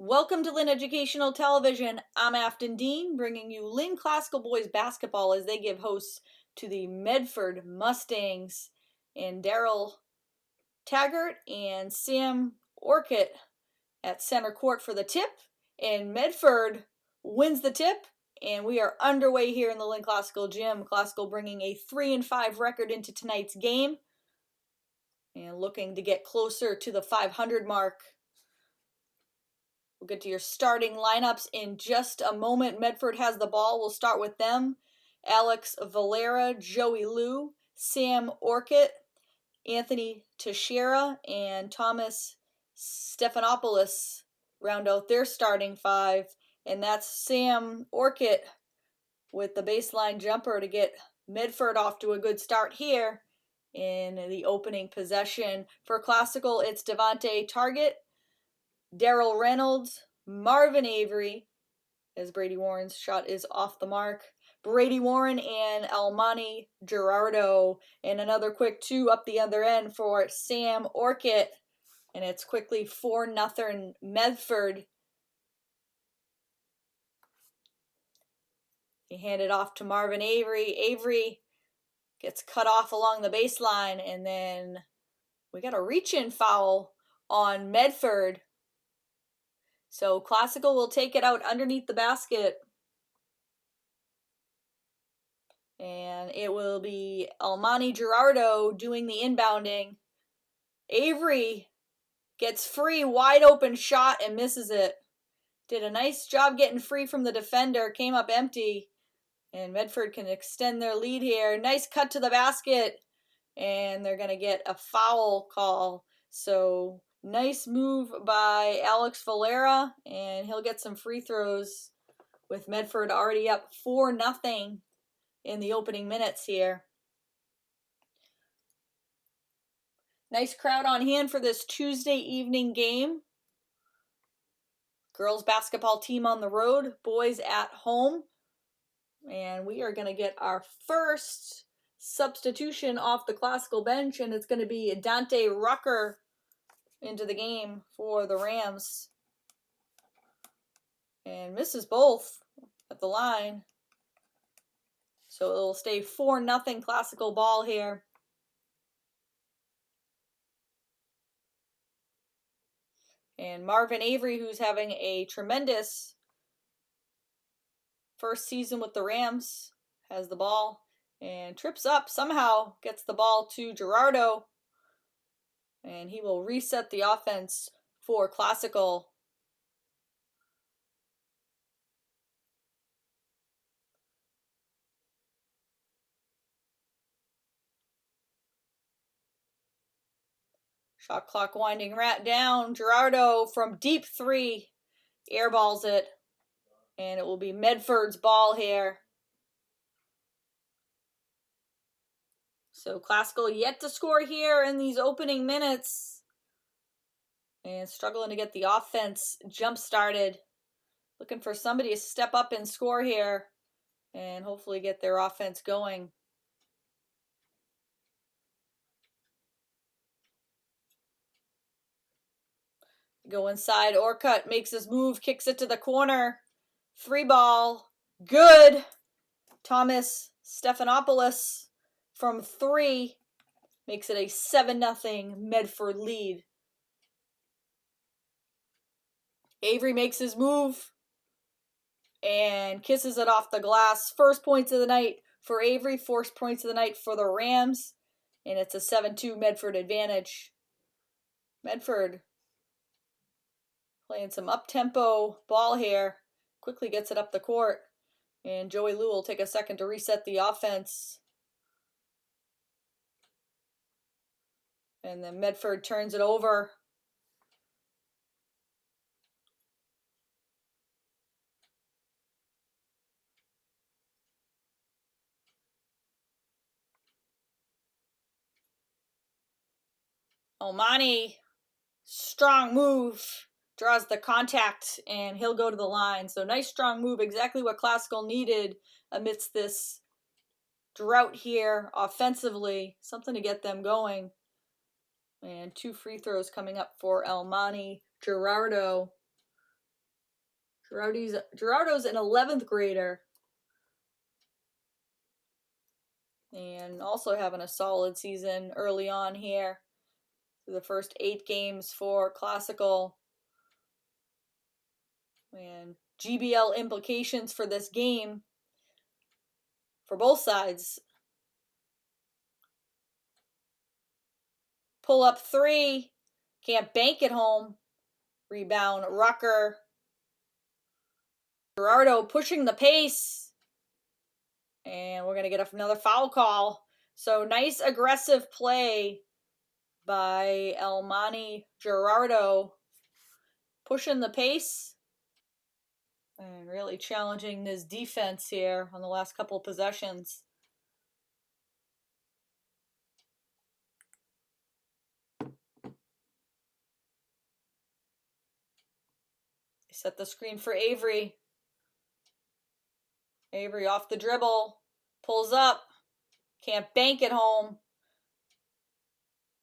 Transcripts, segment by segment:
Welcome to Lynn Educational Television. I'm Afton Dean, bringing you Lynn Classical Boys Basketball as they give hosts to the Medford Mustangs. And Daryl Taggart and Sam Orcutt at center court for the tip. And Medford wins the tip. And we are underway here in the Lynn Classical Gym. Classical bringing a 3-5 record into tonight's game. And looking to get closer to the 500 mark. We'll get to your starting lineups in just a moment. Medford has the ball. We'll start with them. Alex Valera, Joey Liu, Sam Orcutt, Anthony Teixeira, and Thomas Stephanopoulos round out their starting five. And that's Sam Orcutt with the baseline jumper to get Medford off to a good start here in the opening possession. For Classical, it's Devontae Target, Daryl Reynolds, Marvin Avery, as Brady Warren's shot is off the mark. Brady Warren and Almani Gerardo. And another quick two up the other end for Sam Orcutt. And it's quickly 4-0 Medford. He handed off to Marvin Avery. Avery gets cut off along the baseline. And then we got a reach-in foul on Medford. So Classical will take it out underneath the basket. And it will be Almani Gerardo doing the inbounding. Avery gets free, wide open shot and misses it. Did a nice job getting free from the defender, came up empty. And Medford can extend their lead here. Nice cut to the basket. And they're going to get a foul call. So nice move by Alex Valera. And he'll get some free throws with Medford already up 4-0 in the opening minutes here. Nice crowd on hand for this Tuesday evening game. Girls basketball team on the road, boys at home. And we are going to get our first substitution off the Classical bench, and it's going to be Dante Rucker into the game for the Rams. And misses both at the line. So it'll stay 4-0 Classical ball here. And Marvin Avery, who's having a tremendous first season with the Rams, has the ball and trips up, somehow gets the ball to Gerardo. And he will reset the offense for Classical. Shot clock winding right down. Gerardo from deep three airballs it. And it will be Medford's ball here. So Classical yet to score here in these opening minutes. And struggling to get the offense jump started. Looking for somebody to step up and score here. And hopefully get their offense going. Go inside. Orcutt makes his move, kicks it to the corner. Free ball. Good. Thomas Stephanopoulos from three makes it a 7-0 Medford lead. Avery makes his move and kisses it off the glass. First points of the night for Avery, first points of the night for the Rams, and it's a 7-2 Medford advantage. Medford playing some up-tempo ball here. Quickly gets it up the court. And Joey Liu will take a second to reset the offense. And then Medford turns it over. Almani, strong move. Draws the contact, and he'll go to the line. So nice strong move, exactly what Classical needed amidst this drought here offensively. Something to get them going. And two free throws coming up for Almani Gerardo. Gerardo's an 11th grader. And also having a solid season early on here. The first 8 games for Classical. And GBL implications for this game for both sides. Pull up 3. Can't bank it home. Rebound, Rucker. Gerardo pushing the pace. And we're going to get another foul call. So nice aggressive play by Elmani Gerardo. Pushing the pace. And really challenging this defense here on the last couple of possessions. Set the screen for Avery. Avery off the dribble. Pulls up. Can't bank it home.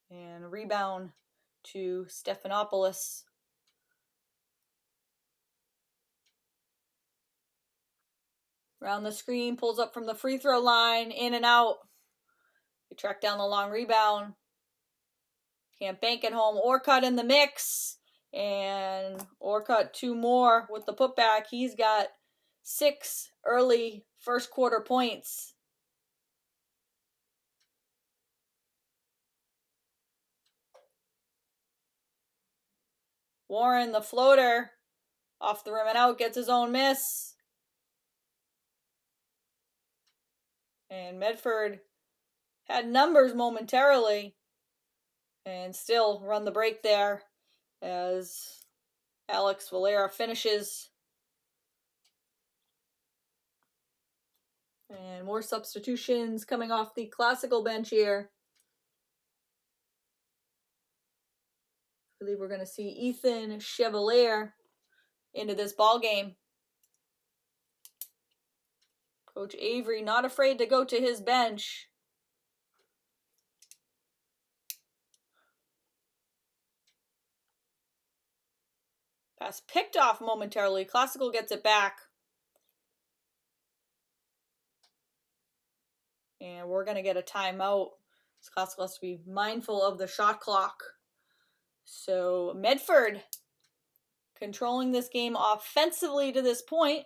And rebound to Stephanopoulos. Around the screen. Pulls up from the free throw line. In and out. They track down the long rebound. Can't bank it home. Orcutt in the mix. And Orcutt 2 more with the putback. He's got 6 early first quarter points. Warren, the floater, off the rim and out, gets his own miss. And Medford had numbers momentarily and still run the break there as Alex Valera finishes. And more substitutions coming off the Classical bench here. I believe we're going to see Ethan Chevalier into this ball game. Coach Avery not afraid to go to his bench. Pass picked off momentarily. Classical gets it back. And we're going to get a timeout. This Classical has to be mindful of the shot clock. So Medford controlling this game offensively to this point.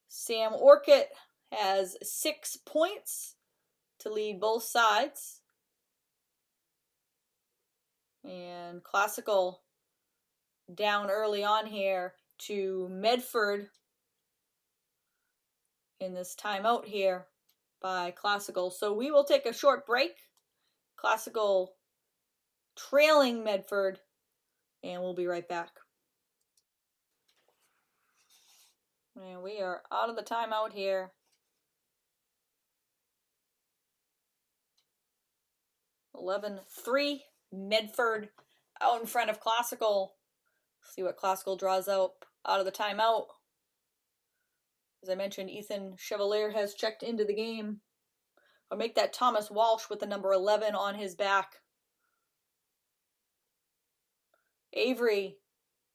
Sam Orcutt has 6 points to lead both sides. And Classical down early on here to Medford in this timeout here by Classical. So we will take a short break. Classical trailing Medford, and we'll be right back. And we are out of the timeout here. 11-3, Medford out in front of Classical. See what Classical draws out of the timeout. As I mentioned, Ethan Chevalier has checked into the game. I'll make that Thomas Walsh with the number 11 on his back. Avery,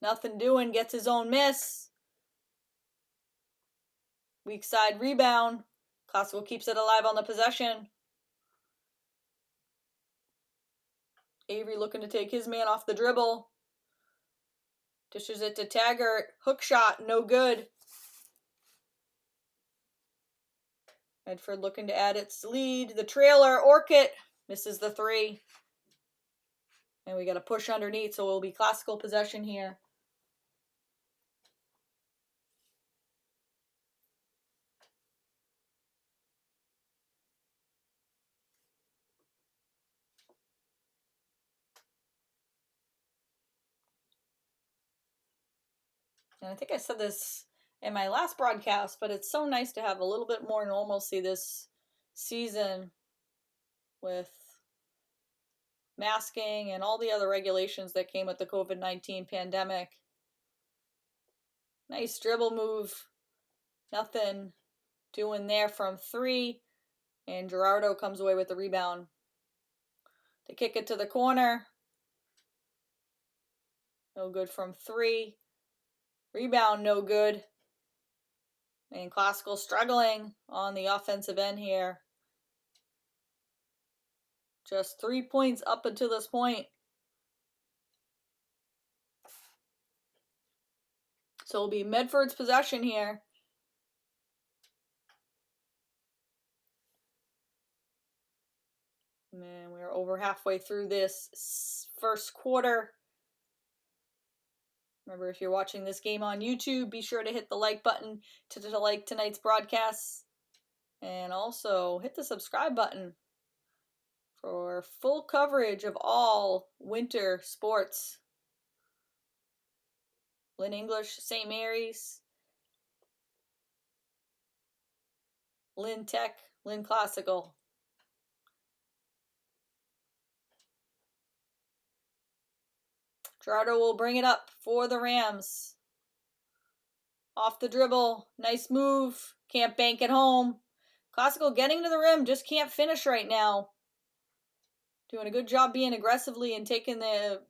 nothing doing, gets his own miss. Weak side rebound. Classical keeps it alive on the possession. Avery looking to take his man off the dribble. Dishes it to Taggart. Hook shot, no good. Medford looking to add its lead. The trailer, Orcutt, misses the 3. And we got a push underneath, so it will be Classical possession here. And I think I said this in my last broadcast, but it's so nice to have a little bit more normalcy this season with masking and all the other regulations that came with the COVID-19 pandemic. Nice dribble move. Nothing doing there from 3. And Gerardo comes away with the rebound. To kick it to the corner. No good from 3. Rebound no good. And Classical struggling on the offensive end here. Just 3 points up until this point. So it'll be Medford's possession here. And we're over halfway through this first quarter. Remember, if you're watching this game on YouTube, be sure to hit the like button to like tonight's broadcast. And also hit the subscribe button for full coverage of all winter sports. Lynn English, St. Mary's, Lynn Tech, Lynn Classical. Gerardo will bring it up for the Rams. Off the dribble, nice move, can't bank it home. Classical getting to the rim, just can't finish right now. Doing a good job being aggressively and taking the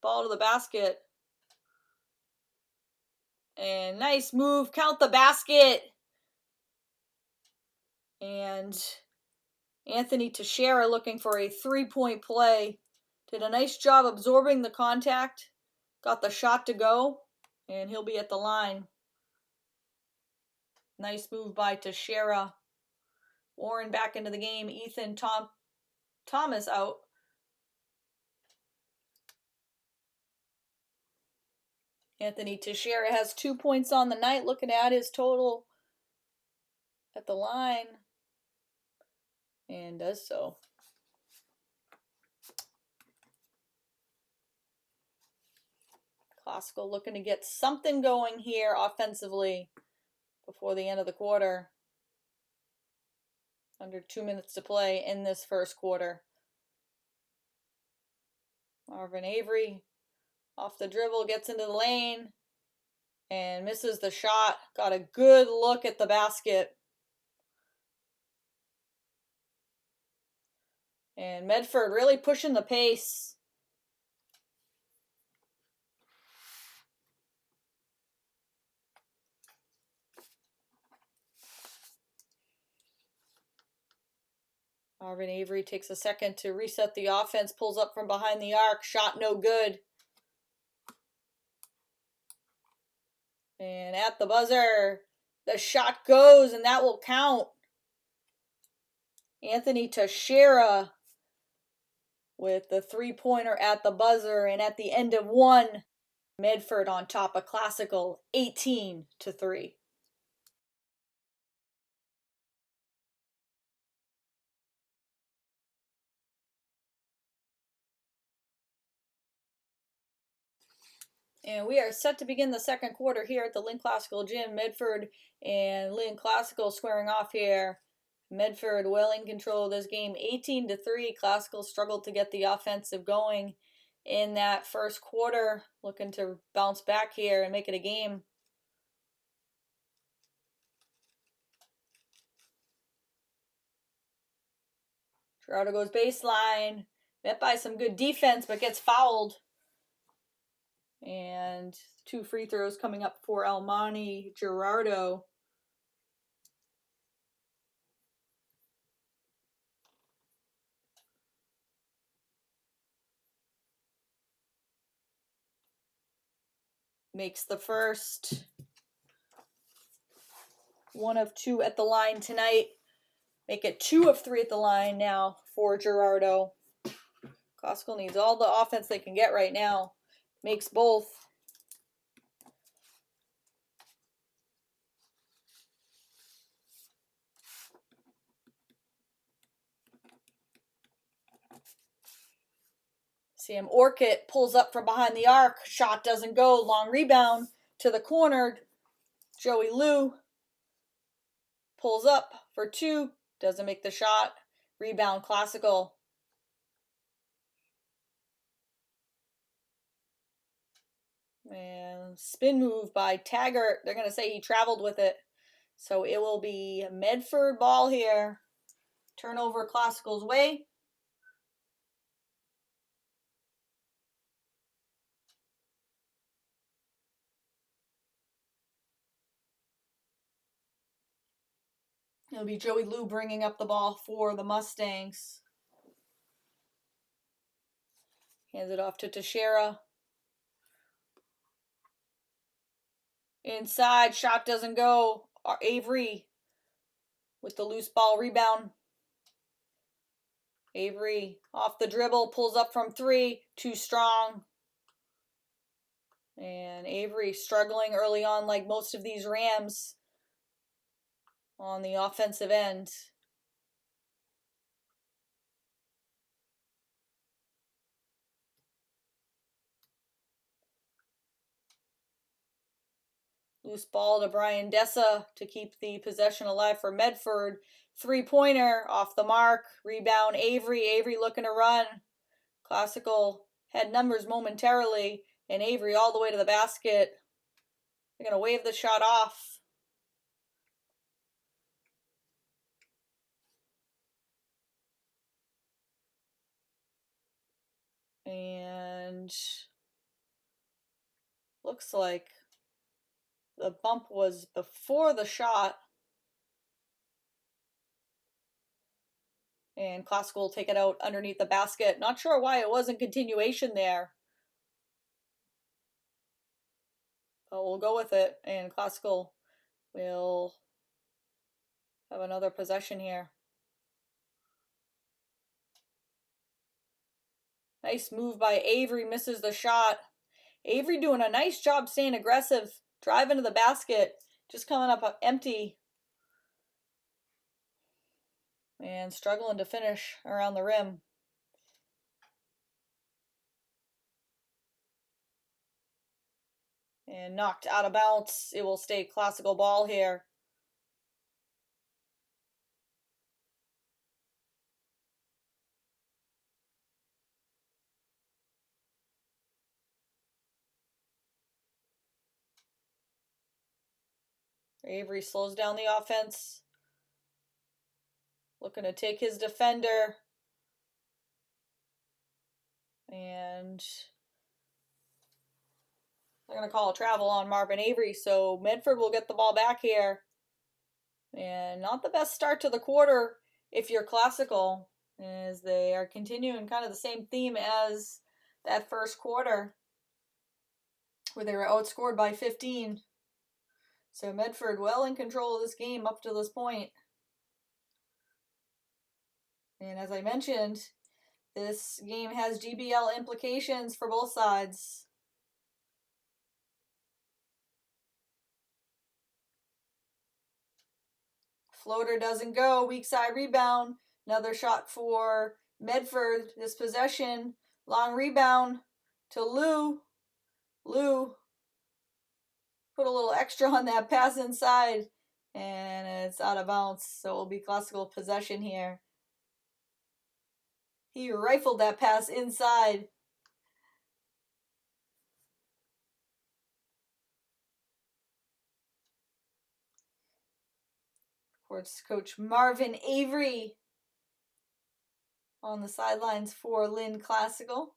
ball to the basket. And nice move, count the basket. And Anthony Teixeira looking for a 3-point play. Did a nice job absorbing the contact. Got the shot to go. And he'll be at the line. Nice move by Teixeira. Warren back into the game. Ethan Thomas out. Anthony Teixeira has 2 points on the night. Looking at his total at the line. And does so. Classical looking to get something going here offensively before the end of the quarter. Under 2 minutes to play in this first quarter. Marvin Avery off the dribble, gets into the lane and misses the shot. Got a good look at the basket. And Medford really pushing the pace. Marvin Avery takes a second to reset the offense, pulls up from behind the arc, shot no good. And at the buzzer, the shot goes, and that will count. Anthony Teixeira with the 3-pointer at the buzzer, and at the end of one, Medford on top of Classical, 18-3. And we are set to begin the second quarter here at the Lynn Classical Gym. Medford and Lynn Classical squaring off here. Medford well in control of this game, 18-3. Classical struggled to get the offensive going in that first quarter. Looking to bounce back here and make it a game. Gerardo goes baseline. Met by some good defense, but gets fouled. And 2 free throws coming up for Almani Gerardo. Makes the first. 1 of 2 at the line tonight. Make it 2 of 3 at the line now for Gerardo. Classical needs all the offense they can get right now. Makes both. Sam Orchid pulls up from behind the arc. Shot doesn't go. Long rebound to the corner. Joey Liu pulls up for 2. Doesn't make the shot. Rebound Classical. And spin move by Taggart. They're going to say he traveled with it. So it will be Medford ball here. Turnover Classical's way. It'll be Joey Lou bringing up the ball for the Mustangs. Hands it off to Teixeira. Inside, shot doesn't go. Avery with the loose ball rebound. Avery off the dribble, pulls up from 3, too strong. And Avery struggling early on like most of these Rams on the offensive end. Loose ball to Brian Dessa to keep the possession alive for Medford. 3-pointer off the mark. Rebound Avery. Avery looking to run. Classical had numbers momentarily. And Avery all the way to the basket. They're going to wave the shot off. And looks like the bump was before the shot. And Classical will take it out underneath the basket. Not sure why it wasn't continuation there. But we'll go with it. And Classical will have another possession here. Nice move by Avery. Misses the shot. Avery doing a nice job staying aggressive. Driving to the basket. Just coming up empty. And struggling to finish around the rim. And knocked out of bounds. It will stay Classical ball here. Avery slows down the offense. Looking to take his defender. And they're going to call a travel on Marvin Avery. So Medford will get the ball back here. And not the best start to the quarter if you're Classical, as they are continuing kind of the same theme as that first quarter, where they were outscored by 15. So Medford well in control of this game up to this point. And as I mentioned, this game has GBL implications for both sides. Floater doesn't go. Weak side rebound. Another shot for Medford. This possession. Long rebound to Lou. Lou put a little extra on that pass inside. And it's out of bounds. So it will be Classical possession here. He rifled that pass inside. Courts coach Marvin Avery on the sidelines for Lynn Classical.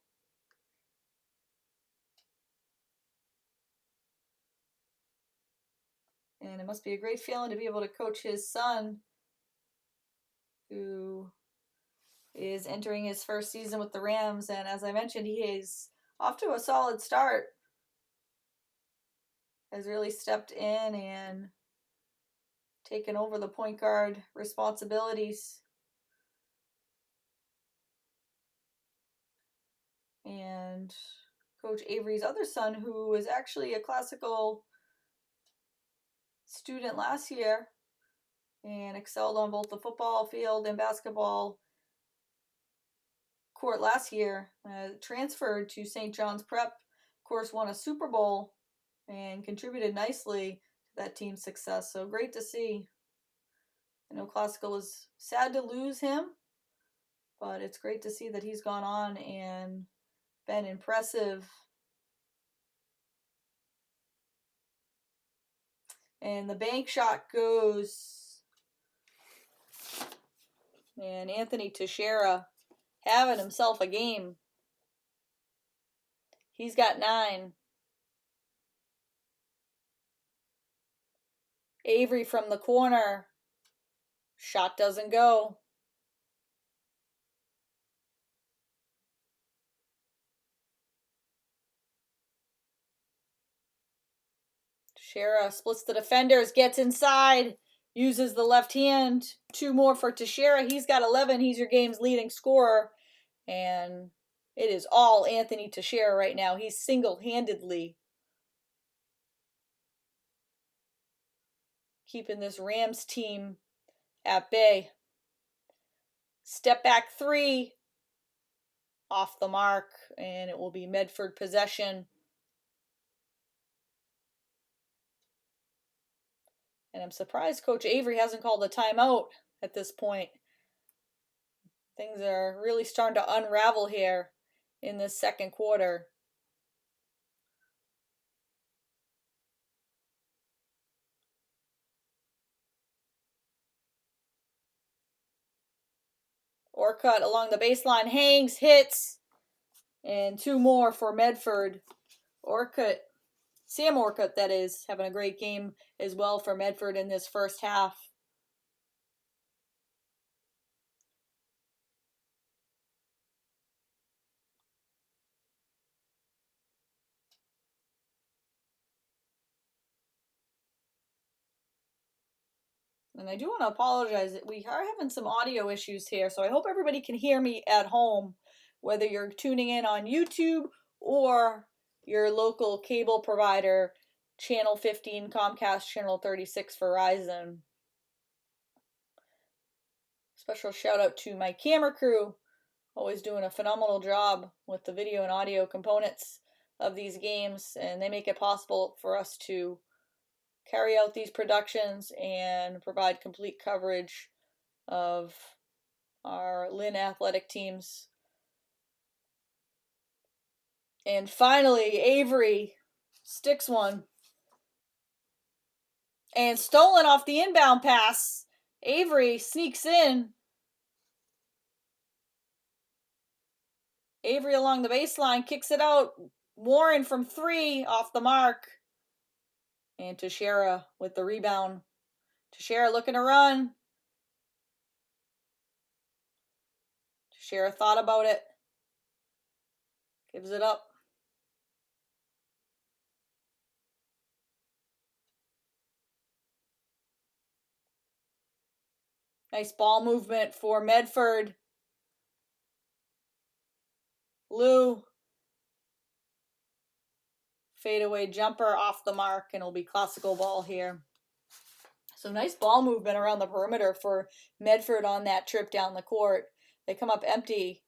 And it must be a great feeling to be able to coach his son, who is entering his first season with the Rams. And as I mentioned, he is off to a solid start. Has really stepped in and taken over the point guard responsibilities. And Coach Avery's other son, who was actually a Classical student last year and excelled on both the football field and basketball court last year, transferred to St. John's Prep, of course won a Super Bowl and contributed nicely to that team's success. So great to see. I know Classical is sad to lose him, but it's great to see that he's gone on and been impressive. And the bank shot goes. And Anthony Teixeira having himself a game. He's got 9. Avery from the corner. Shot doesn't go. Teixeira splits the defenders, gets inside, uses the left hand. 2 more for Teixeira. He's got 11. He's your game's leading scorer. And it is all Anthony Teixeira right now. He's single-handedly keeping this Rams team at bay. Step back 3 off the mark, and it will be Medford possession. And I'm surprised Coach Avery hasn't called a timeout at this point. Things are really starting to unravel here in this second quarter. Orcutt along the baseline, hangs, hits, and 2 more for Medford. Orcutt, Sam Orcutt, that is, having a great game as well for Medford in this first half. And I do want to apologize that we are having some audio issues here, so I hope everybody can hear me at home, whether you're tuning in on YouTube or your local cable provider, Channel 15 Comcast, Channel 36 Verizon. Special shout out to my camera crew, always doing a phenomenal job with the video and audio components of these games, and they make it possible for us to carry out these productions and provide complete coverage of our Lynn athletic teams. And finally, Avery sticks one. And stolen off the inbound pass. Avery sneaks in. Avery along the baseline, kicks it out. Warren from 3 off the mark. And Teixeira with the rebound. Teixeira looking to run. Teixeira thought about it. Gives it up. Nice ball movement for Medford. Lou. Fadeaway jumper off the mark, and it'll be classical ball here. So nice ball movement around the perimeter for Medford on that trip down the court. They come up empty.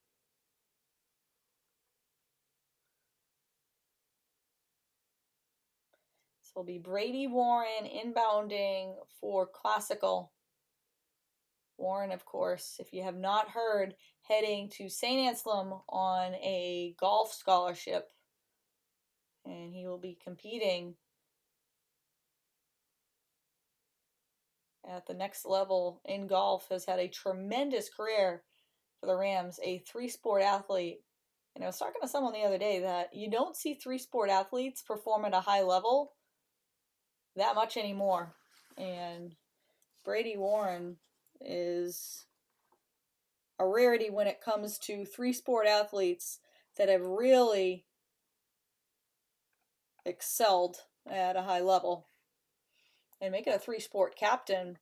So it'll be Brady Warren inbounding for classical. Warren, of course, if you have not heard, heading to St. Anselm on a golf scholarship. And he will be competing at the next level in golf. Has had a tremendous career for the Rams, a 3-sport athlete. And I was talking to someone the other day that you don't see 3-sport athletes perform at a high level that much anymore. And Brady Warren is a rarity when it comes to 3-sport athletes that have really excelled at a high level. And make it a 3-sport captain.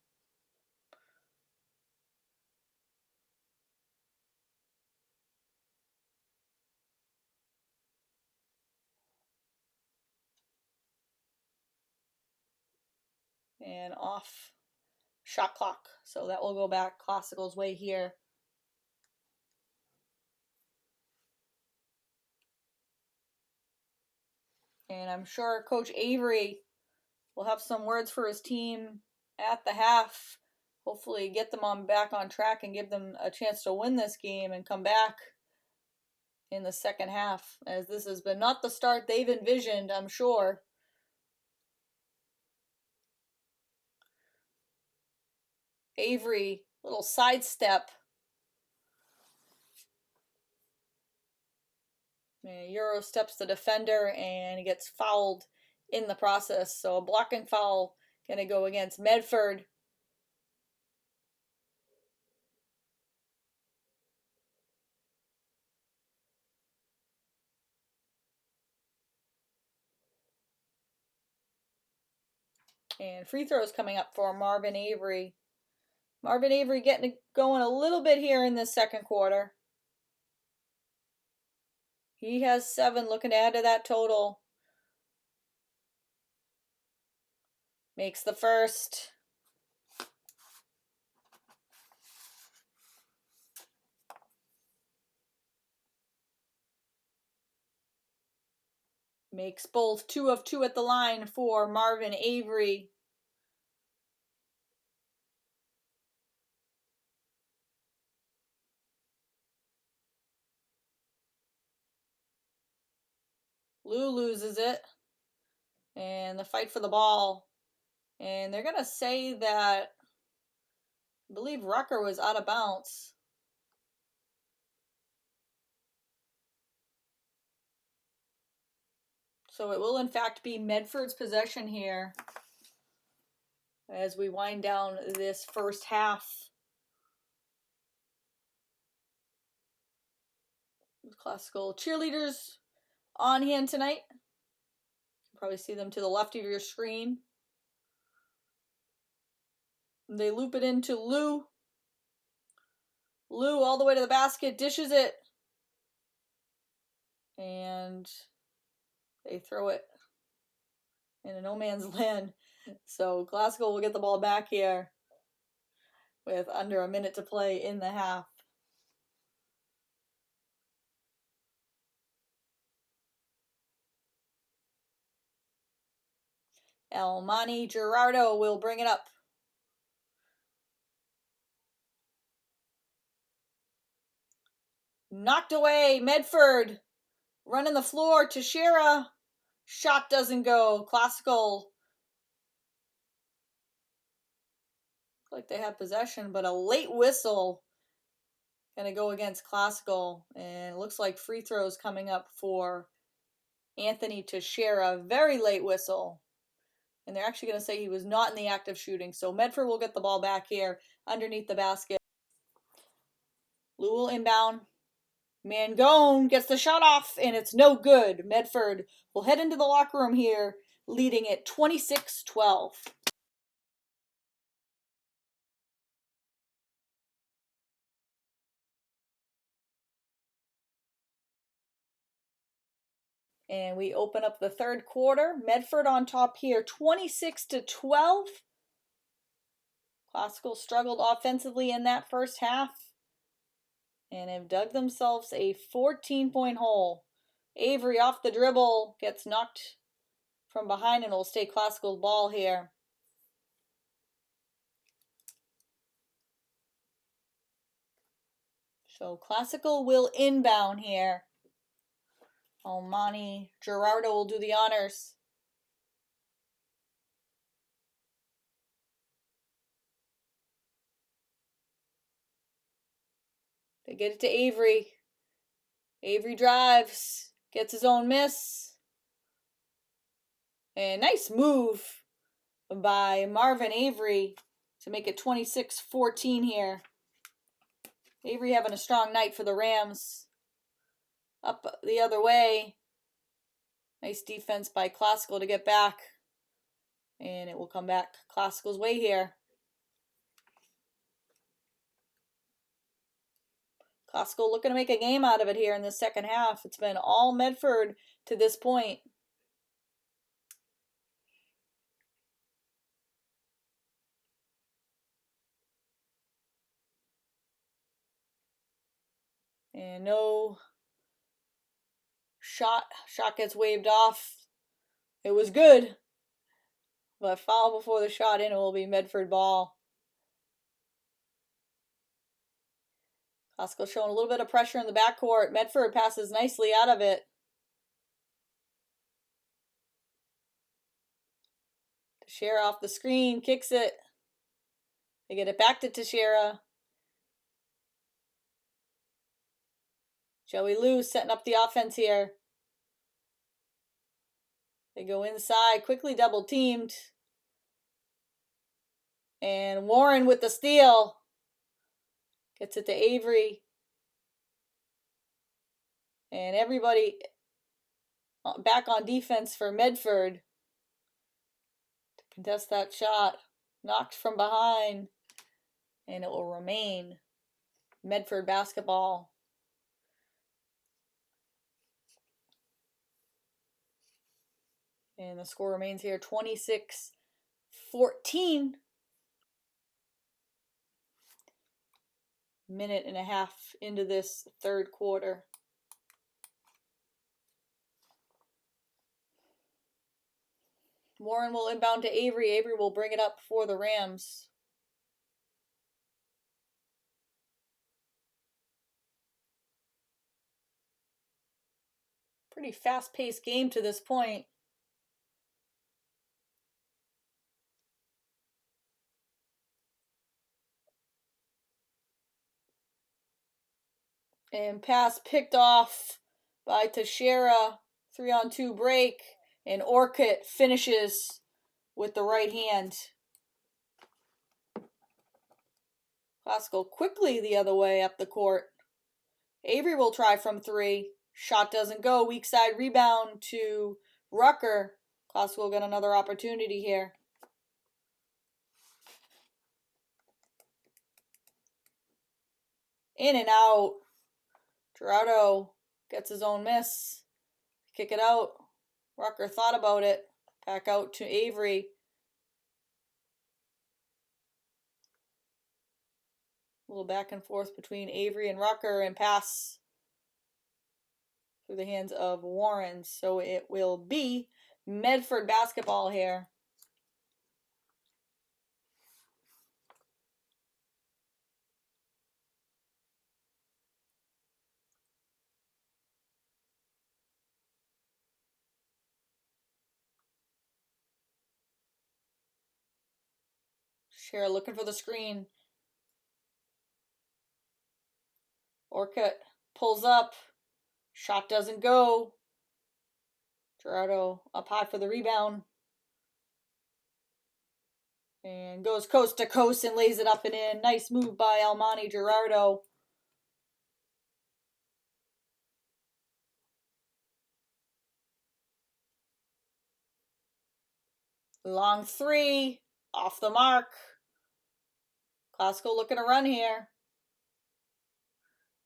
And off shot clock. So that will go back classical's way here. And I'm sure Coach Avery will have some words for his team at the half. Hopefully get them back on track and give them a chance to win this game and come back in the second half, as this has been not the start they've envisioned, I'm sure. Avery, little sidestep. Euro steps the defender and he gets fouled in the process. So a blocking foul going to go against Medford. And free throws coming up for Marvin Avery. Marvin Avery getting it going a little bit here in this second quarter. He has 7, looking to add to that total. Makes the first. Makes both 2 of 2 at the line for Marvin Avery. Lou loses it. And the fight for the ball. And they're going to say that, I believe Rucker was out of bounds. So it will in fact be Medford's possession here as we wind down this first half. Classical cheerleaders on hand tonight. You can probably see them to the left of your screen. They loop it into Lou. Lou all the way to the basket, dishes it. And they throw it in a no man's land. So Glasgow will get the ball back here with under a minute to play in the half. Almani Gerardo will bring it up. Knocked away, Medford. Running the floor, Teixeira. Shot doesn't go. Classical. Looks like they have possession, but a late whistle. Gonna go against Classical. And it looks like free throws coming up for Anthony Teixeira. Very late whistle. And they're actually going to say he was not in the act of shooting. So Medford will get the ball back here underneath the basket. Lou will inbound. Mangone gets the shot off, and it's no good. Medford will head into the locker room here, leading it 26-12. And we open up the third quarter. Medford on top here, 26-12. Classical struggled offensively in that first half and have dug themselves a 14-point hole. Avery off the dribble, gets knocked from behind, and will stay Classical's ball here. So Classical will inbound here. Almani Gerardo will do the honors. They get it to Avery. Avery drives, gets his own miss. And nice move by Marvin Avery to make it 26-14 here. Avery having a strong night for the Rams. Up the other way. Nice defense by Classical to get back. And it will come back Classical's way here. Classical looking to make a game out of it here in the second half. It's been all Medford to this point. And no shot. Shot gets waved off. It was good. But foul before the shot in, it will be Medford ball. Classical showing a little bit of pressure in the backcourt. Medford passes nicely out of it. Teixeira off the screen, kicks it. They get it back to Teixeira. Joey Lou setting up the offense here. They go inside, quickly double teamed. And Warren with the steal. Gets it to Avery. And everybody back on defense for Medford to Contest that shot. Knocked from behind. And it will remain Medford basketball. And the score remains here 26-14. Minute and a half into this third quarter. Warren will inbound to Avery. Avery will bring it up for the Rams. Pretty fast-paced game to this point. And pass picked off by Teixeira. 3-on-2 break. And Orcutt finishes with the right hand. Classical quickly the other way up the court. Avery will try from 3. Shot doesn't go. Weak side rebound to Rucker. Classical will get another opportunity here. In and out. Gerardo gets his own miss. Kick it out. Rucker thought about it. Back out to Avery. A little back and forth between Avery and Rucker, and pass through the hands of Warren. So it will be Medford basketball here. Shara looking for the screen. Orcutt pulls up. Shot doesn't go. Gerardo up high for the rebound. And goes coast to coast and lays it up and in. Nice move by Almani Gerardo. Long 3. Off the mark. Classical looking to run here.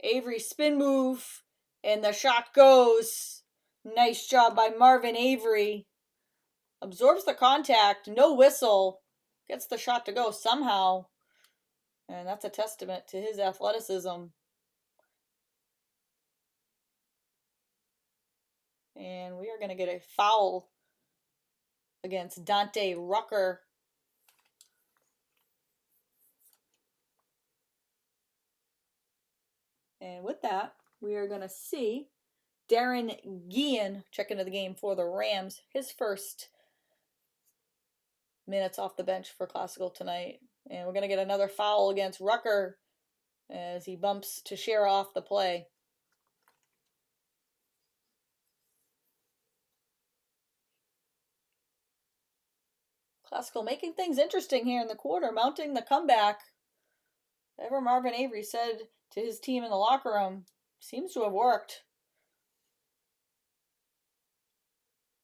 Avery spin move. And the shot goes. Nice job by Marvin Avery. Absorbs the contact. No whistle. Gets the shot to go somehow. And that's a testament to his athleticism. And we are going to get a foul against Dante Rucker. And with that, we are going to see Darren Guillen check into the game for the Rams. His first minutes off the bench for Classical tonight. And we're going to get another foul against Rucker as he bumps Teixeira off the play. Classical making things interesting here in the quarter, mounting the comeback. Whatever Marvin Avery said to his team in the locker room seems to have worked.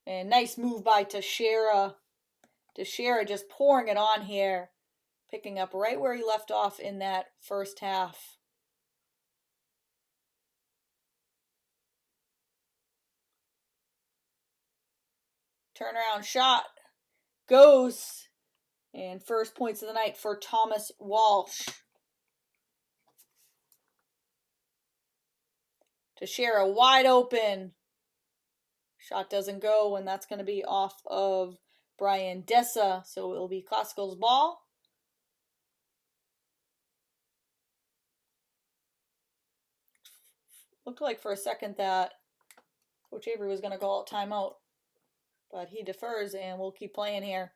And nice move by Teixeira. Teixeira just pouring it on here. Picking up right where he left off in that first half. Turnaround shot. Goes. And first points of the night for Thomas Walsh. Teixeira wide open. Shot doesn't go, and that's going to be off of Brian Dessa. So it will be Classical's ball. Looked like for a second that Coach Avery was going to call a timeout. But he defers, and we'll keep playing here.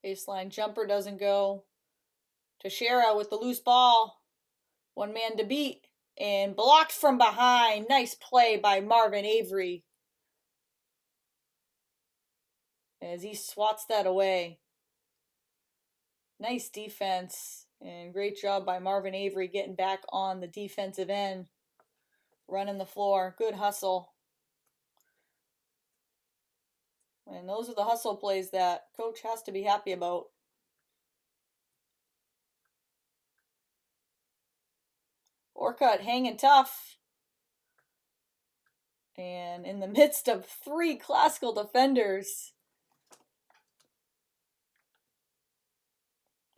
Baseline jumper doesn't go. Teixeira with the loose ball. One man to beat. And blocked from behind. Nice play by Marvin Avery. As he swats that away. Nice defense, and great job by Marvin Avery getting back on the defensive end, running the floor. Good hustle. And those are the hustle plays that coach has to be happy about. Orcutt hanging tough. And in the midst of 3 classical defenders.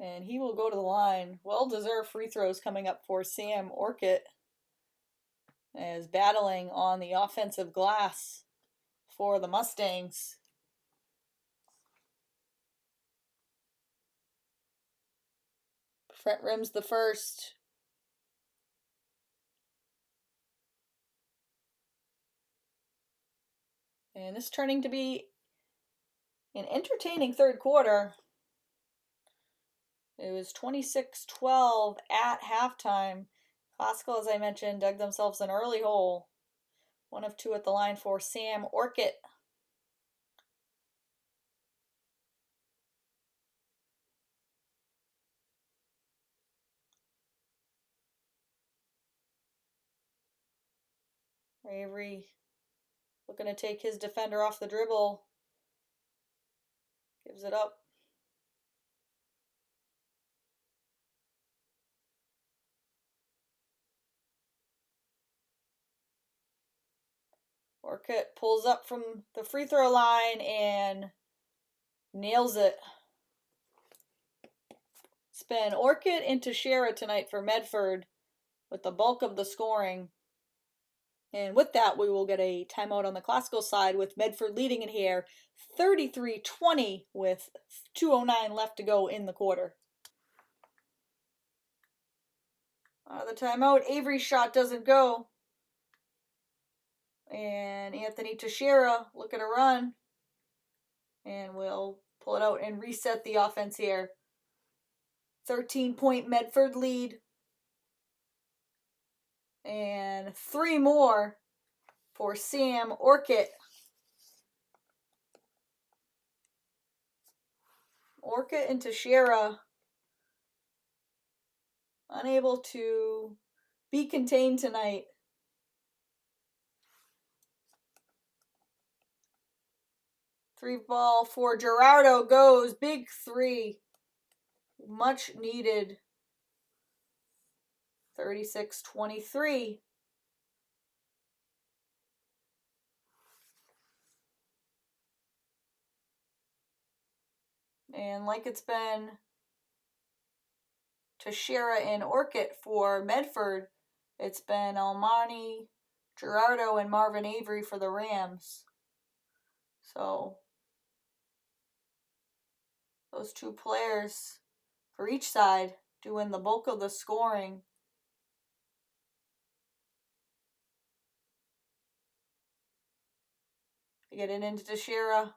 And he will go to the line. Well-deserved free throws coming up for Sam Orcutt, as battling on the offensive glass for the Mustangs. Front rims the first. And this turning to be an entertaining third quarter. It was 26-12 at halftime. Classical, as I mentioned, dug themselves an early hole. 1 of 2 at the line for Sam Orcutt. Avery looking to take his defender off the dribble. Gives it up. Orcutt pulls up from the free throw line and nails it. It's been Orcutt and Teixeira tonight for Medford with the bulk of the scoring. And with that, we will get a timeout on the classical side with Medford leading it here 33-20 with 2:09 left to go in the quarter. Out of the timeout, Avery's shot doesn't go. And Anthony Teixeira looking to run. And we'll pull it out and reset the offense here. 13-point Medford lead. And 3 more for Sam Orcutt. Orcutt and Teixeira unable to be contained tonight. Three ball for Gerardo goes. Big 3. Much needed. 36-23. And like it's been Teixeira and Orcutt for Medford, it's been Almani, Gerardo, and Marvin Avery for the Rams. So those 2 players for each side doing the bulk of the scoring. Get it into Teixeira.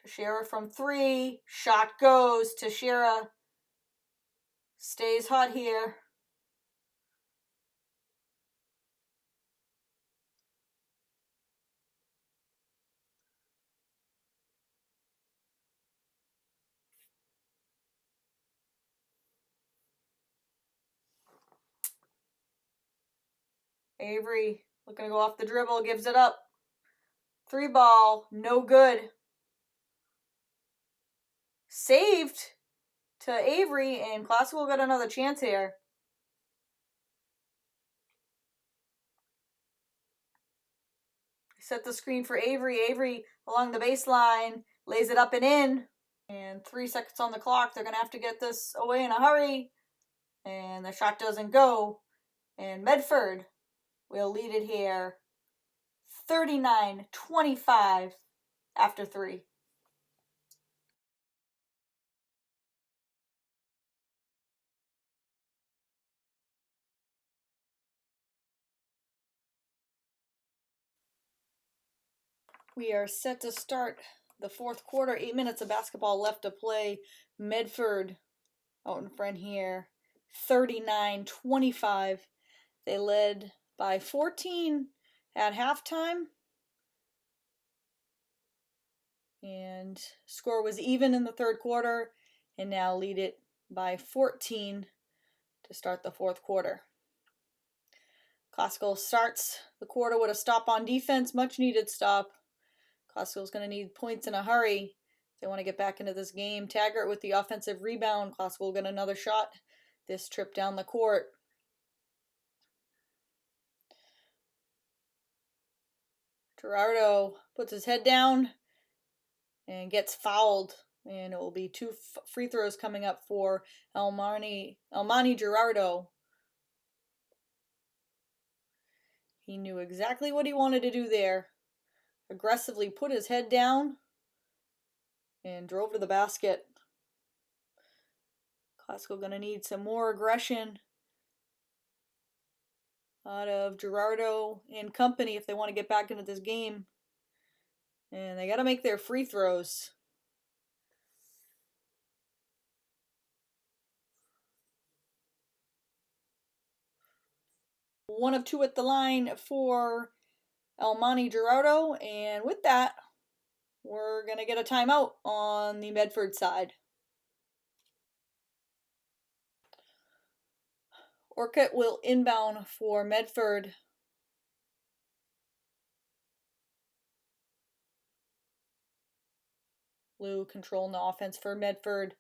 Teixeira from 3. Shot goes. Teixeira stays hot here. Avery looking to go off the dribble. Gives it up. 3 ball. No good. Saved to Avery, and Classical got another chance here. Set the screen for Avery. Avery along the baseline. Lays it up and in. And 3 seconds on the clock. They're going to have to get this away in a hurry. And the shot doesn't go. And Medford will lead it here 39-25 after 3. We are set to start the 4th quarter. 8 minutes of basketball left to play. Medford out in front here, 39-25. They led by 14 at halftime. And score was even in the third quarter, and now lead it by 14 to start the fourth quarter. Classical starts the quarter with a stop on defense, much needed stop. Classical's going to need points in a hurry if they want to get back into this game. Taggart with the offensive rebound. Classical will get another shot this trip down the court. Gerardo puts his head down and gets fouled. And it will be two free throws coming up for Elmani Gerardo. He knew exactly what he wanted to do there. Aggressively put his head down and drove to the basket. Classical going to need some more aggression out of Gerardo and company if they want to get back into this game. And they got to make their free throws. One of two at the line for Elmani Gerardo. And with that, we're going to get a timeout on the Medford side. Orcutt will inbound for Medford. Lou controlling the offense for Medford.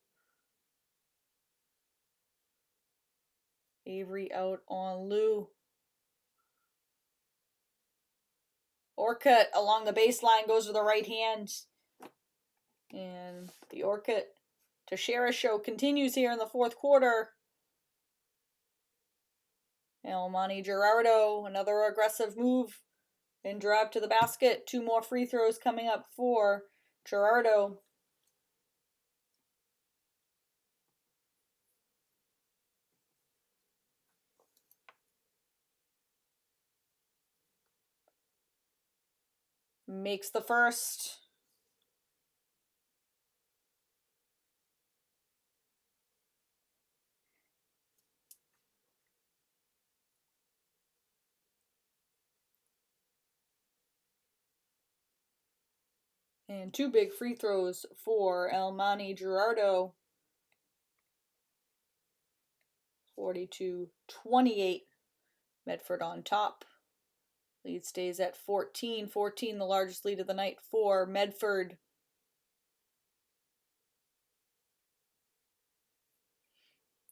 Avery out on Lou. Orcutt along the baseline goes to the right hand. And the Orcutt Teixeira show continues here in the fourth quarter. Elmani Gerardo, another aggressive move and drive to the basket. Two more free throws coming up for Gerardo. Makes the first. And two big free throws for Elmani Gerardo. 42-28. Medford on top. Lead stays at 14. 14, the largest lead of the night for Medford.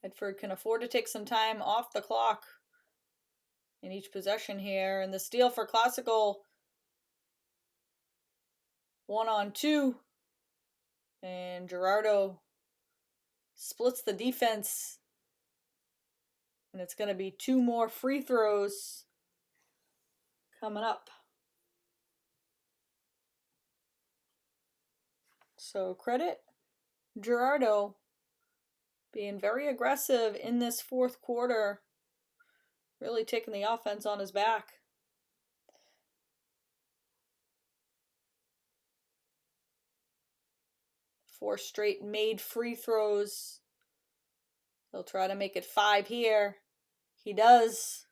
Medford can afford to take some time off the clock in each possession here. And the steal for Classical. 1-on-2. And Gerardo splits the defense. And it's going to be two more free throws coming up. So credit Gerardo being very aggressive in this fourth quarter. Really taking the offense on his back. 4 straight made free throws. He'll try to make it 5 here. He does.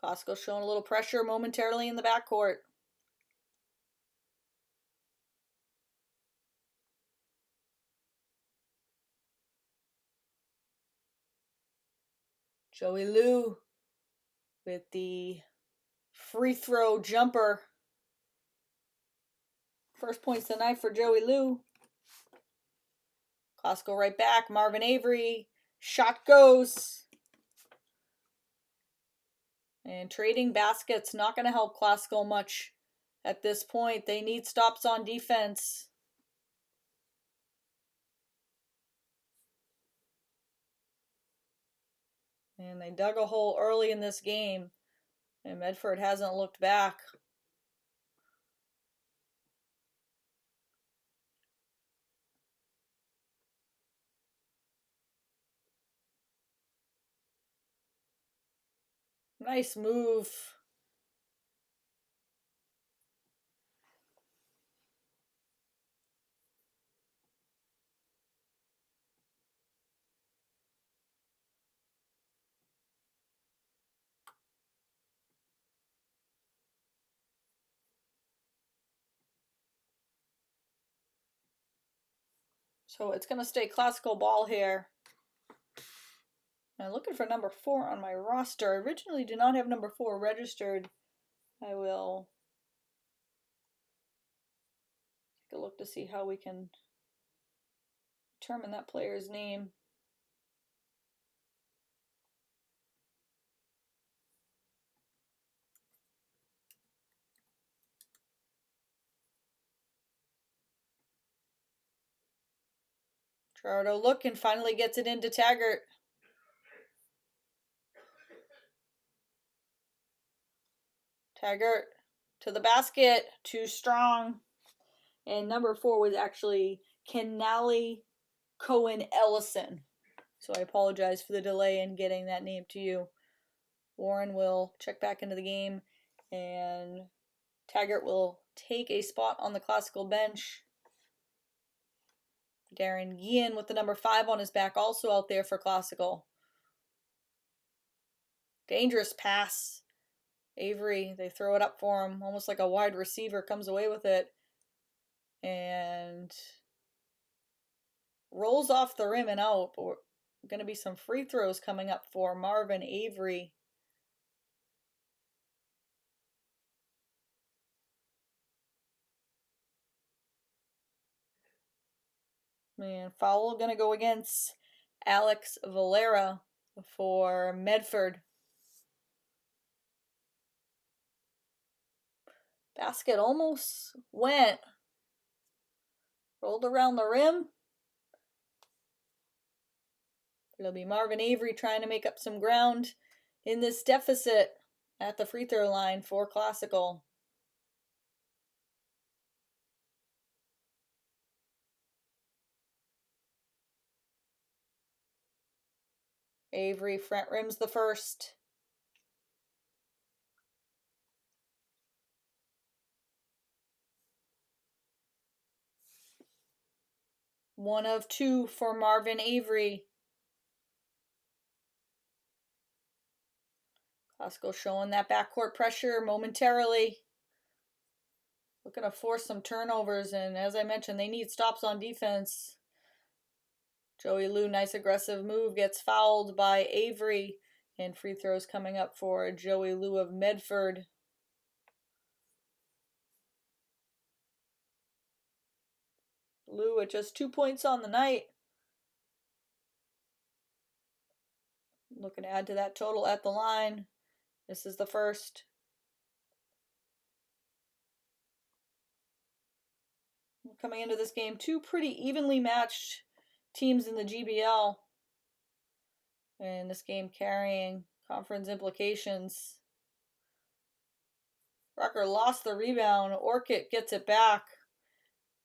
Costco showing a little pressure momentarily in the backcourt. Joey Lou with the free throw jumper. First points tonight for Joey Lou. Costco right back. Marvin Avery. Shot goes. And trading baskets not going to help Costco much at this point. They need stops on defense. And they dug a hole early in this game. And Medford hasn't looked back. Nice move. So it's going to stay Classical ball here. I'm looking for number 4 on my roster. I originally did not have number 4 registered. I will take a look to see how we can determine that player's name. Gerardo look and finally gets it into Taggart. Taggart to the basket, too strong. And number 4 was actually Kenally Cohen Ellison. So I apologize for the delay in getting that name to you. Warren will check back into the game, and Taggart will take a spot on the Classical bench. Darren Guillen with the number 5 on his back, also out there for Classical. Dangerous pass. Avery, they throw it up for him, almost like a wide receiver, comes away with it. And rolls off the rim and out. But going to be some free throws coming up for Marvin Avery. And foul going to go against Alex Valera for Medford. Basket almost went. Rolled around the rim. It'll be Marvin Avery trying to make up some ground in this deficit at the free throw line for Classical. Avery front rims the first. One of 2 for Marvin Avery. Classical showing that backcourt pressure momentarily. Looking to force some turnovers, and as I mentioned, they need stops on defense. Joey Lou, nice aggressive move, gets fouled by Avery, and free throws coming up for Joey Lou of Medford. Lou at just 2 points on the night. Looking to add to that total at the line. This is the first. Coming into this game, 2 pretty evenly matched teams in the GBL. And this game carrying conference implications. Rucker lost the rebound. Orchid gets it back.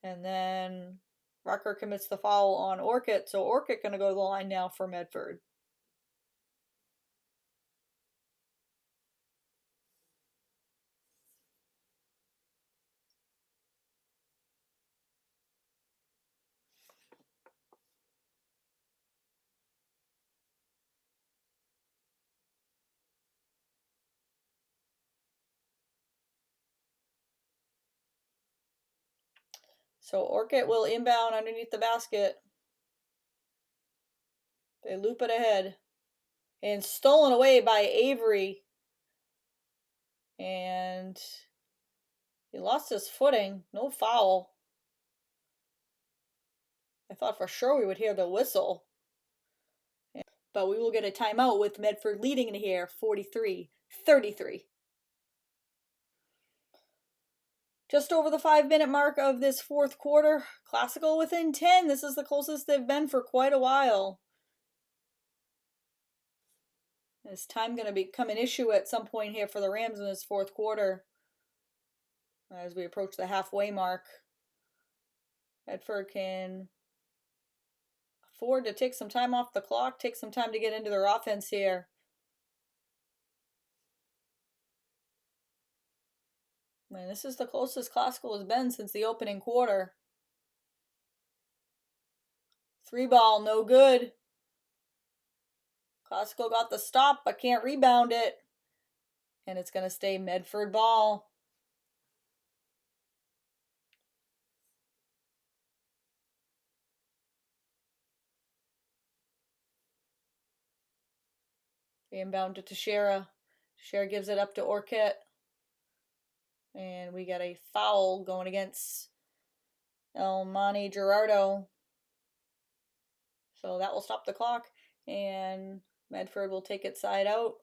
And then Rucker commits the foul on Orchid. So Orchid going to go to the line now for Medford. So Orchid will inbound underneath the basket. They loop it ahead. And stolen away by Avery. And he lost his footing. No foul. I thought for sure we would hear the whistle. But we will get a timeout with Medford leading in here 43-33. Just over the 5-minute mark of this fourth quarter. Classical within 10. This is the closest they've been for quite a while. Is time going to become an issue at some point here for the Rams in this fourth quarter as we approach the halfway mark? Medford can afford to take some time off the clock, take some time to get into their offense here. Man, this is the closest Classical has been since the opening quarter. 3 ball, no good. Classical got the stop, but can't rebound it. And it's going to stay Medford ball. Inbound to Teixeira. Teixeira gives it up to Orchid. And we got a foul going against Elmani Gerardo. So that will stop the clock. And Medford will take it side out.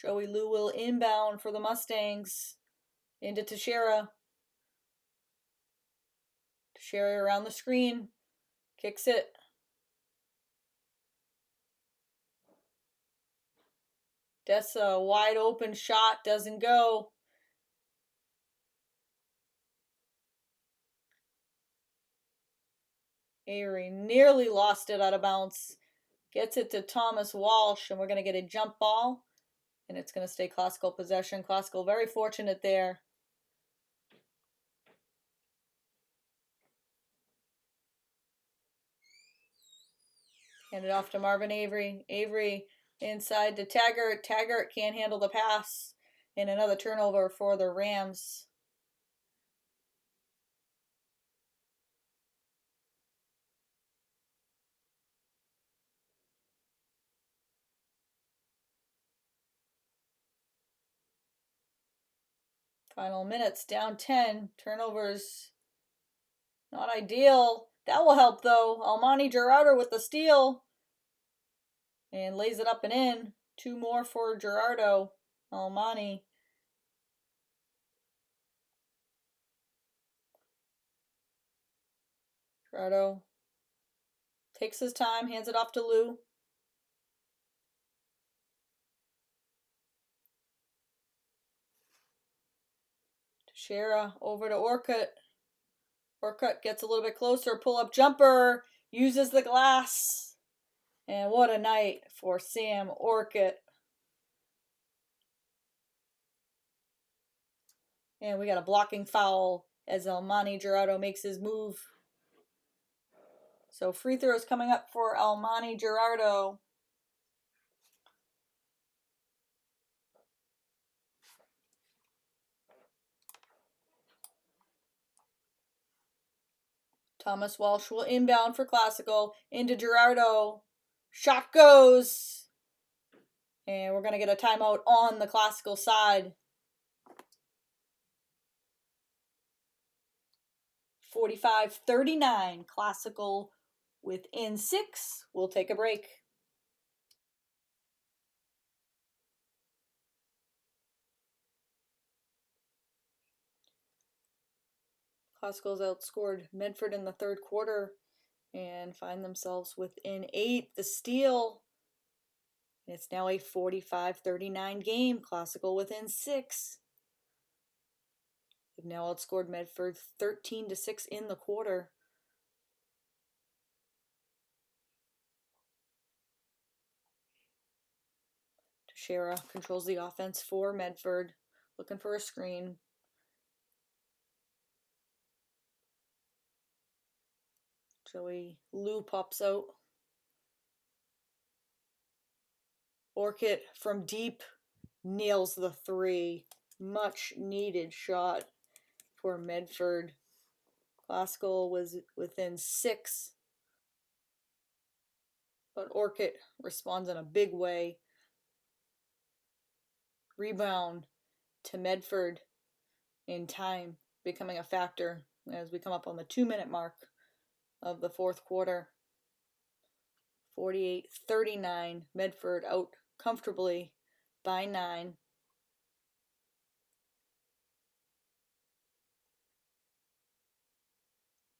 Joey Lou will inbound for the Mustangs. Into Teixeira. Teixeira around the screen. Kicks it. That's a wide open shot. Doesn't go. Avery nearly lost it out of bounds. Gets it to Thomas Walsh, and we're going to get a jump ball. And it's going to stay Classical possession. Classical very fortunate there. Hand it off to Marvin Avery. Avery inside to Taggart. Taggart can't handle the pass. And another turnover for the Rams. Final minutes, down 10. Turnovers, not ideal. That will help, though. Elmani Gerardo with the steal. And lays it up and in. 2 more for Gerardo. Elmani. Gerardo takes his time, hands it off to Lou. Teixeira over to Orcutt. Orcutt gets a little bit closer. Pull-up jumper. Uses the glass. And what a night for Sam Orcutt. And we got a blocking foul as Elmani Gerardo makes his move. So free throws coming up for Elmani Gerardo. Thomas Walsh will inbound for Classical. Into Gerardo. Shot goes. And we're going to get a timeout on the Classical side. 45-39. Classical within 6. We'll take a break. Classical's outscored Medford in the third quarter and find themselves within 8. The steal. It's now a 45-39 game. Classical within 6. They've now outscored Medford 13-6 in the quarter. Teixeira controls the offense for Medford. Looking for a screen. Joey Lou pops out. Orchid from deep nails the 3. Much needed shot for Medford. Classical was within 6. But Orchid responds in a big way. Rebound to Medford in time, becoming a factor as we come up on the 2-minute mark of the fourth quarter. 48-39, Medford out comfortably by 9.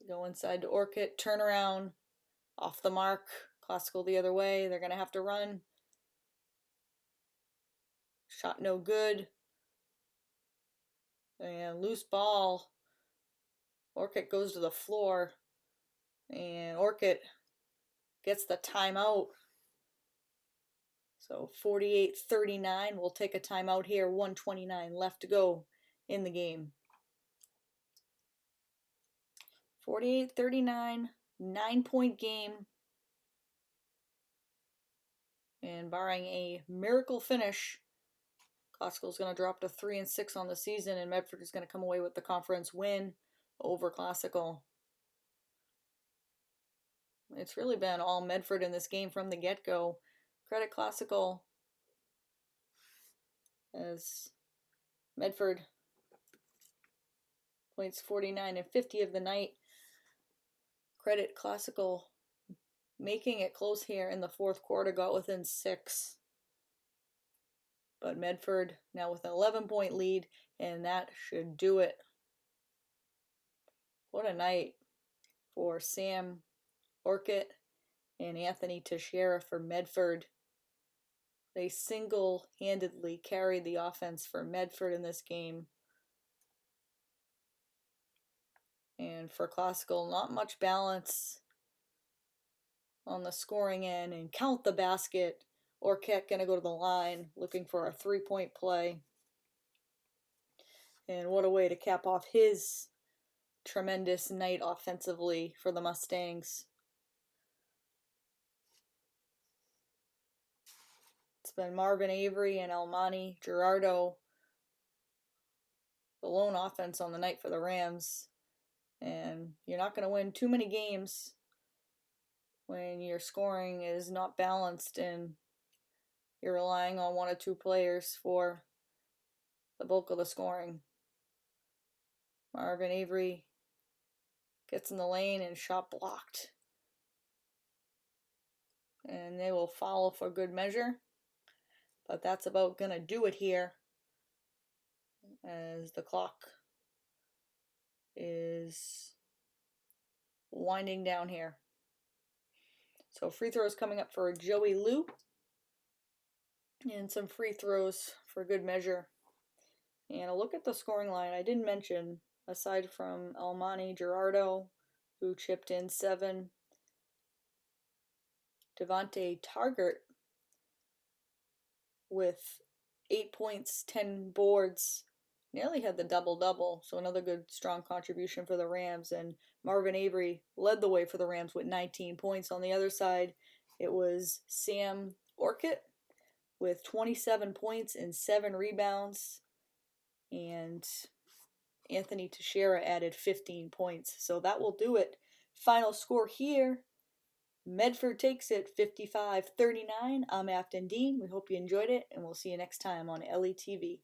Go inside to Orchid, turn around, off the mark. Classical the other way. They're going to have to run. Shot no good. And loose ball. Orchid goes to the floor. And Orchid gets the timeout. So 48-39. We'll take a timeout here. 1:29 left to go in the game. 48-39. 9-point game. And barring a miracle finish, Classical is going to drop to 3-6 on the season, and Medford is going to come away with the conference win over Classical. It's really been all Medford in this game from the get-go. Credit Classical as Medford points 49 and 50 of the night. Credit Classical making it close here in the fourth quarter, got within 6. But Medford now with an 11-point lead, and that should do it. What a night for Sam Orchid and Anthony Teixeira for Medford. They single-handedly carried the offense for Medford in this game. And for Classical, not much balance on the scoring end. And count the basket. Orchid going to go to the line looking for a 3-point play. And what a way to cap off his tremendous night offensively for the Mustangs. It's been Marvin Avery and Almani Gerardo, the lone offense on the night for the Rams. And you're not going to win too many games when your scoring is not balanced and you're relying on 1 or 2 players for the bulk of the scoring. Marvin Avery gets in the lane and shot blocked. And they will foul for good measure. But that's about going to do it here as the clock is winding down here. So free throws coming up for Joey Lou. And some free throws for good measure. And a look at the scoring line. I didn't mention, aside from Almani Gerardo, who chipped in 7, Devontae Targert with 8 points, 10 boards, nearly had the double-double, so another good, strong contribution for the Rams. And Marvin Avery led the way for the Rams with 19 points. On the other side, it was Sam Orchid with 27 points and 7 rebounds. And Anthony Teixeira added 15 points. So that will do it. Final score here. Medford takes it 55-39. I'm Afton Dean. We hope you enjoyed it, and we'll see you next time on LETV.